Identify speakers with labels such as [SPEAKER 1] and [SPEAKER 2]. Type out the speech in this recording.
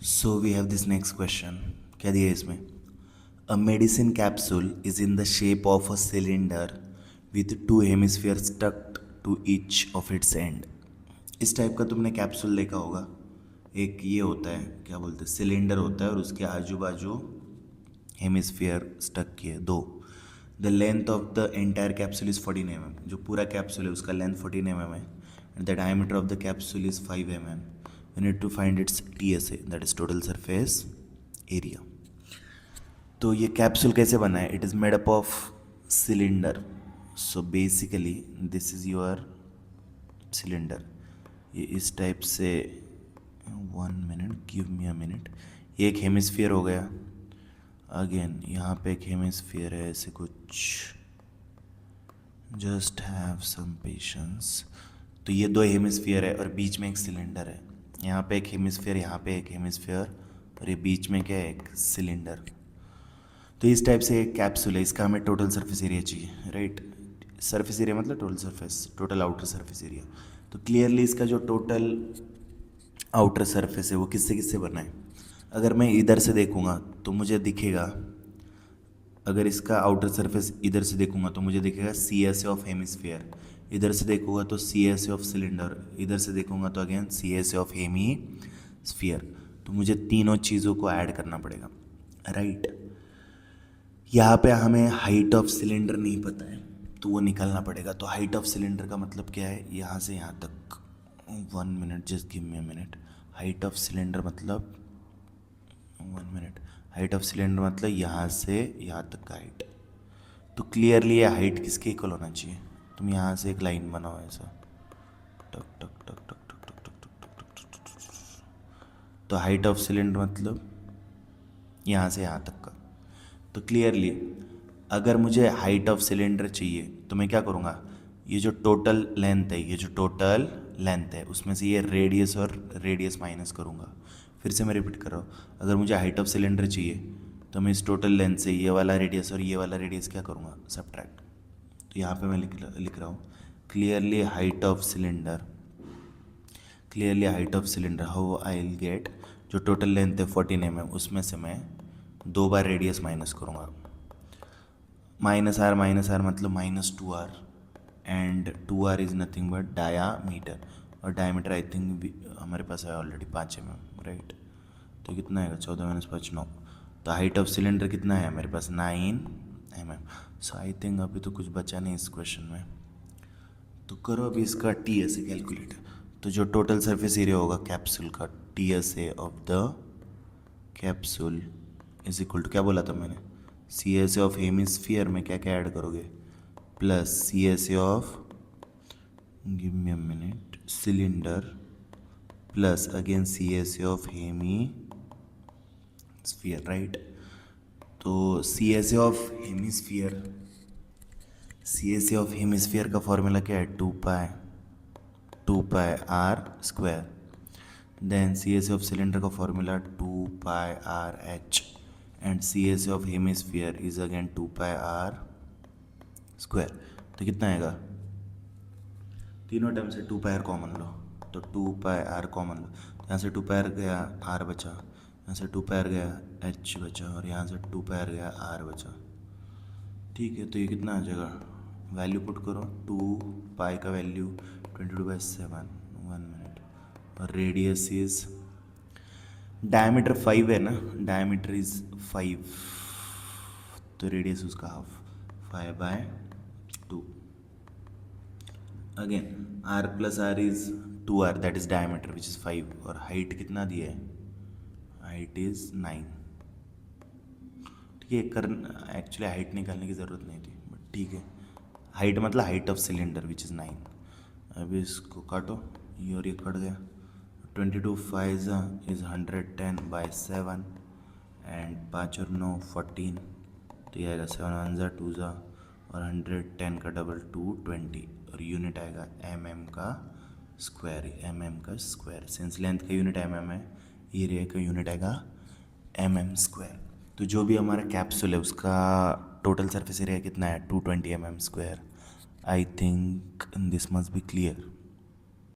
[SPEAKER 1] So we have this next question. क्या दिया है इसमें? A medicine capsule is in the shape of a cylinder with two hemisphere stuck to each of its end. इस type का तुमने capsule देखा होगा। एक ये होता है, क्या बोलते हैं, सिलेंडर होता है और उसके आजू बाजू हेमिस्फीयर स्टक किए दो। The length of the entire capsule is 14 mm। जो पूरा कैप्सूल है उसका लेंथ 14 mm है। And the diameter of the capsule is 5 mm। We need to find its TSA, that is total surface area. तो ये capsule कैसे बना है? It is made up of cylinder. So basically this is your cylinder. ये इस type से, 1 minute, give me a minute. ये एक हेमिस्फीयर हो गया। अगेन यहाँ पे एक हेमिस्फीयर है, ऐसे कुछ। Just have some patience. तो ये दो हेमिस्फीयर है और बीच में एक सिलेंडर है। यहाँ पे एक हेमिस्फीयर, यहाँ पे एक हेमिस्फीयर, और ये बीच में क्या है? एक सिलेंडर। तो इस टाइप से एक कैप्सूल है, इसका हमें टोटल सरफेस एरिया चाहिए, राइट। सरफेस एरिया मतलब total surface, total outer surface area. तो क्लियरली इसका जो टोटल आउटर सरफेस है वो किससे किससे बना है? अगर मैं इधर से देखूँगा तो मुझे दिखेगा, अगर इसका आउटर सरफेस इधर से देखूंगा तो मुझे दिखेगा CSA ऑफ हेमिस्फीयर। इधर से देखूंगा तो CSA ऑफ सिलेंडर। इधर से देखूंगा तो अगेन CSA ऑफ हेमिस्फीयर। तो मुझे तीनों चीज़ों को ऐड करना पड़ेगा, राइट। यहाँ पे हमें हाइट ऑफ सिलेंडर नहीं पता है तो वो निकालना पड़ेगा। तो हाइट ऑफ सिलेंडर का मतलब क्या है? यहाँ से यहाँ तक। 1 minute, just give me a minute. Height of cylinder मतलब, 1 मिनट, हाइट ऑफ सिलेंडर मतलब यहाँ से यहाँ तक का हाइट। तो क्लियरली ये हाइट किसके इक्वल होना चाहिए? तुम यहाँ से एक लाइन बनाओ ऐसा, टक टक टक टक टक टक टक टक टक टक टक टक टक। तो हाइट ऑफ सिलेंडर मतलब यहाँ से यहाँ तक का। तो क्लियरली अगर मुझे हाइट ऑफ सिलेंडर चाहिए तो मैं क्या करूँगा? ये जो टोटल लेंथ है, ये जो टोटल लेंथ है उसमें से ये रेडियस और रेडियस माइनस करूँगा। फिर से मैं रिपीट कर रहा हूँ, अगर मुझे हाइट ऑफ सिलेंडर चाहिए तो मैं इस टोटल लेंथ से ये वाला रेडियस और ये वाला रेडियस क्या करूँगा? सब्ट्रैक्ट। तो यहाँ पे मैं लिख रहा हूँ clearly height of cylinder, clearly height of cylinder how I will get, जो टोटल लेंथ है 14 mm उसमें से मैं 2 बार रेडियस माइनस करूँगा। माइनस आर मतलब -2r, and 2r is nothing but diameter. और डायामीटर आई थिंक हमारे पास है ऑलरेडी 5 mm, राइट। तो कितना आएगा? 14 - 5 9। तो हाइट ऑफ सिलेंडर कितना है मेरे पास? 9 mm। सो आई थिंक अभी तो कुछ बचा नहीं इस क्वेश्चन में। तो करो अभी इसका TSA कैलकुलेट। तो जो टोटल सरफेस एरिया होगा कैप्सूल का, TSA of the capsule is equal to, क्या बोला था मैंने? CSA ऑफ हेमिस्फीयर में क्या क्या ऐड करोगे? Plus CSA of, give me a minute, cylinder, plus again CSA of hemisphere, right. तो CSA of hemisphere, CSA of hemisphere का फॉर्मूला क्या है? 2 pi r square. Then CSA of cylinder का formula 2 πr h। And CSA of hemisphere is again 2 πr square. तो कितना आएगा? तीनों term से 2 πr कॉमन लो, तो 2 πr कॉमन लो। तो यहाँ से 2 πr गया, r बचा। यहाँ से 2 πr गया, h बचा। और यहाँ से 2 πr गया, r बचा। ठीक है, तो ये कितना आ जाएगा? वैल्यू पुट करो, 2 पाई का वैल्यू 22/7। 1 मिनट। और रेडियस इज, डायमीटर 5 है ना, डायमीटर इज 5, तो रेडियस उसका half, 5/2। Again r plus r is 2r, that is diameter which is 5। और हाइट कितना दिया है? Height is 9। ठीक है, कर एक्चुअली हाइट निकालने की ज़रूरत नहीं थी, बट ठीक है। हाइट मतलब height of cylinder which is 9। अभी इसको काटो, ये और ये कट गया। 22 5 इज़ 110/7, एंड 5 और 9 14। तो ये आएगा 7 1 2 और 110 का डबल 220। और यूनिट आएगा का स्क्वायर। सिंस लेंथ का यूनिट है, एरिया का यूनिट आएगा स्क्वायर। तो जो भी हमारा कैप्सूल है उसका टोटल सरफेस एरिया कितना है? 220 mm square. I think this must be clear.